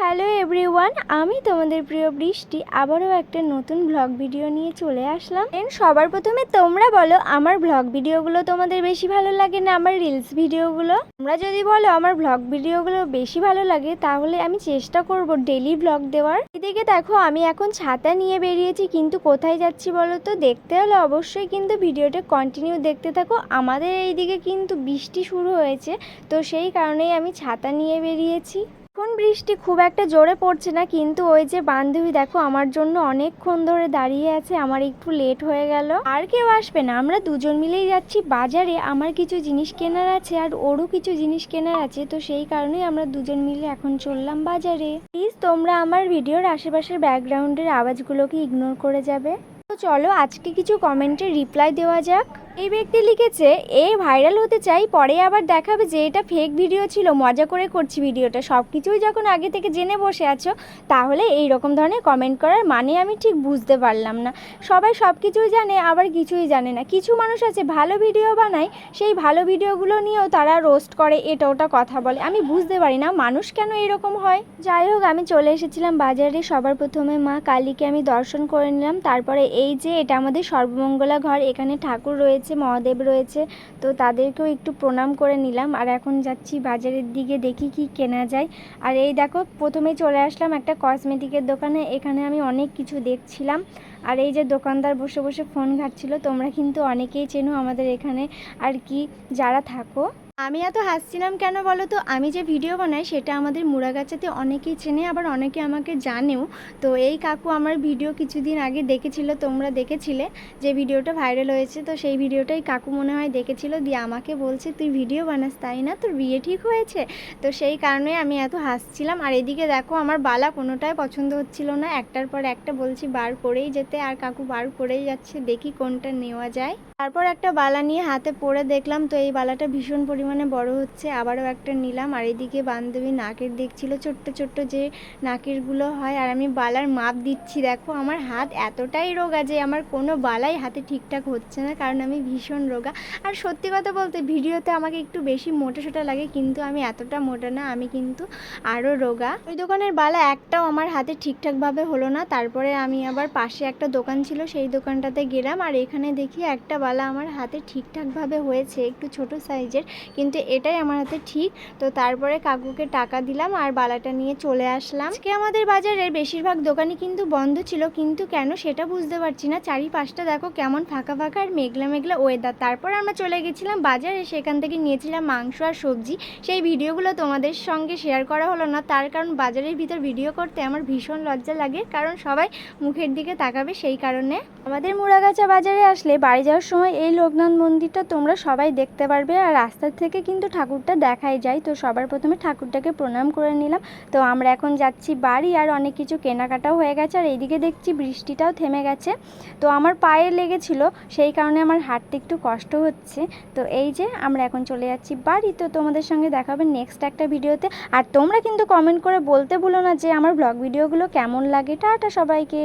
Hello everyone, আমি তোমাদের প্রিয় বৃষ্টি আবারও একটা নতুন ব্লগ ভিডিও নিয়ে চলে আসলাম। সবার প্রথমে তোমরা বলো আমার ব্লগ ভিডিওগুলো তোমাদের বেশি ভালো লাগে না আমার রিলস ভিডিওগুলো? তোমরা যদি বলো আমার ব্লগ ভিডিওগুলো বেশি ভালো লাগে তাহলে আমি চেষ্টা করব ডেইলি ব্লগ দেওয়ার। এদিকে দেখো আমি এখন ছাতা নিয়ে বেরিয়েছি, কিন্তু কোথায় যাচ্ছি বলো তো? দেখতে হলে অবশ্যই কিন্তু ভিডিওটা কন্টিনিউ দেখতে থাকো। আমাদের এইদিকে কিন্তু বৃষ্টি শুরু হয়েছে, তো সেই কারণেই আমি ছাতা নিয়ে বেরিয়েছি। এখন বৃষ্টি খুব একটা জোরে পড়ছে না, কিন্তু ওই যে বান্ধবী দেখো আমার জন্য অনেকক্ষণ ধরে দাঁড়িয়ে আছে, আমার একটু লেট হয়ে গেল। আর কেউ আসবে না, আমরা দুজন মিলেই যাচ্ছি বাজারে। আমার কিছু জিনিস কেনার আছে আর ওরও কিছু জিনিস কেনার আছে, তো সেই কারণেই আমরা দুজন মিলে এখন চললাম বাজারে। প্লিজ তোমরা আমার ভিডিওর আশেপাশের ব্যাকগ্রাউন্ডের আওয়াজগুলোকে ইগনোর করে যাবে। তো চলো আজকে কিছু কমেন্টের রিপ্লাই দেওয়া যাক। এই ব্যক্তি লিখেছে, এ ভাইরাল হতে চাই, পরে আবার দেখাবে যে এটা ফেক ভিডিও ছিল, মজা করে করছি ভিডিওটা। সব কিছুই যখন আগে থেকে জেনে বসে আছো তাহলে এই রকম ধরনের কমেন্ট করার মানে আমি ঠিক বুঝতে পারলাম না। সবাই সব কিছুই জানে আবার কিছুই জানে না। কিছু মানুষ আছে ভালো ভিডিও বানায়, সেই ভালো ভিডিওগুলো নিয়েও তারা রোস্ট করে, এটা ওটা কথা বলে। আমি বুঝতে পারি না মানুষ কেন এরকম হয়। যাই হোক, আমি চলে এসেছিলাম বাজারে। সবার প্রথমে মা কালীকে আমি দর্শন করে নিলাম। তারপরে এই যে এটা আমাদের সর্বমঙ্গলা ঘর, এখানে ঠাকুর রয়েছে, মহাদেব রয়েছে, তো তাদেরকেও একটু প্রণাম করে নিলাম। আর এখন যাচ্ছি বাজারের দিকে, দেখি কি কেনা যায়। আর এই দেখো প্রথমেই চলে আসলাম একটা কসমেটিকের দোকানে। এখানে আমি অনেক কিছু দেখছিলাম। আর এই যে দোকানদার বসে বসে ফোন ঘাটছিল, তোমরা কিন্তু অনেকেই চেনো আমাদের এখানে আর কি যারা থাকো। আমি এত হাসছিলাম কেন বলো তো? আমি যে ভিডিও বানাই সেটা আমাদের মুড়াগাছাতে অনেকেই চেনে, আবার অনেকে আমাকে জানেও। তো এই কাকু আমার ভিডিও কিছুদিন আগে দেখেছিল, তোমরা দেখেছিলে যে ভিডিওটা ভাইরাল হয়েছে, তো সেই ভিডিওটাই কাকু মনে হয় দেখেছিল, দিয়ে আমাকে বলছে তুই ভিডিও বানাস তাই না, তোর বিয়ে ঠিক হয়েছে? তো সেই কারণে আমি এত হাসছিলাম। আর এদিকে দেখো আমার বালা কোনোটাই পছন্দ হচ্ছিল না, একটার পর একটা বলছি বার করেই যেতে, আর কাকু বার করেই যাচ্ছে, দেখি কোনটা নেওয়া যায়। তারপর একটা বালা নিয়ে হাতে পরে দেখলাম, তো এই বালাটা ভীষণ পরিমাণে বড় হচ্ছে, আবারও একটা নিলাম। আর এদিকে বান্ধবী নাকের দেখছিল, ছোট্ট ছোট্ট যে নাকেরগুলো হয়, আর আমি বালার মাপ দিচ্ছি। দেখো আমার হাত এতটাই রোগা যে আমার কোনো বালাই হাতে ঠিকঠাক হচ্ছে না, কারণ আমি ভীষণ রোগা। আর সত্যি কথা বলতে ভিডিওতে আমাকে একটু বেশি মোটা সোটা লাগে, কিন্তু আমি এতটা মোটা না, আমি কিন্তু আরও রোগা। ওই দোকানের বালা একটাও আমার হাতে ঠিকঠাকভাবে হলো না। তারপরে আমি আবার পাশে একটা দোকান ছিল, সেই দোকানটাতে গেলাম, আর এখানে দেখি একটা বালা আমার হাতে ঠিকঠাকভাবে হয়েছে, একটু ছোট সাইজের, কিন্তু এটাই আমার হাতে ঠিক। তো তারপরে কাকুকে টাকা দিলাম আর বালাটা নিয়ে চলে আসলাম। আজকে আমাদের বাজারের বেশিরভাগ দোকানই কিন্তু বন্ধ ছিল, কিন্তু কেন সেটা বুঝতে পারছি না। চারিপাশটা দেখো কেমন ফাঁকা ফাঁকা আর মেঘলা মেঘলা ওয়েদার। তারপর আমরা চলে গেছিলাম বাজারে, সেখান থেকে নিয়েছিলাম মাংস আর সবজি। সেই ভিডিওগুলো তোমাদের সঙ্গে শেয়ার করা হলো না, তার কারণ বাজারের ভিতর ভিডিও করতে আমার ভীষণ লজ্জা লাগে, কারণ সবাই মুখের দিকে তাকাবে, সেই কারণে। আমাদের মুড়াগাছা বাজারে আসলে বাড়ি যাওয়ার সময় এই লোকনাথ মন্দিরটা তোমরা সবাই দেখতে পারবে, আর রাস্তার থেকে কিন্তু ঠাকুরটা দেখাই যায়। তো সবার প্রথমে ঠাকুরটাকে প্রণাম করে নিলাম। তো আমরা এখন যাচ্ছি বাড়ি, আর অনেক কিছু কেনাকাটাও হয়ে গেছে। আর এইদিকে দেখছি বৃষ্টিটাও থেমে গেছে, তো আমার পায়ে লেগেছিল, সেই কারণে আমার হাঁটতে একটু কষ্ট হচ্ছে। তো এই যে আমরা এখন চলে যাচ্ছি বাড়ি। তো তোমাদের সঙ্গে দেখা হবে নেক্সট একটা ভিডিওতে। আর তোমরা কিন্তু কমেন্ট করে বলতে ভুলো না যে আমার ব্লগ ভিডিওগুলো কেমন লাগে। টাটা সবাইকে।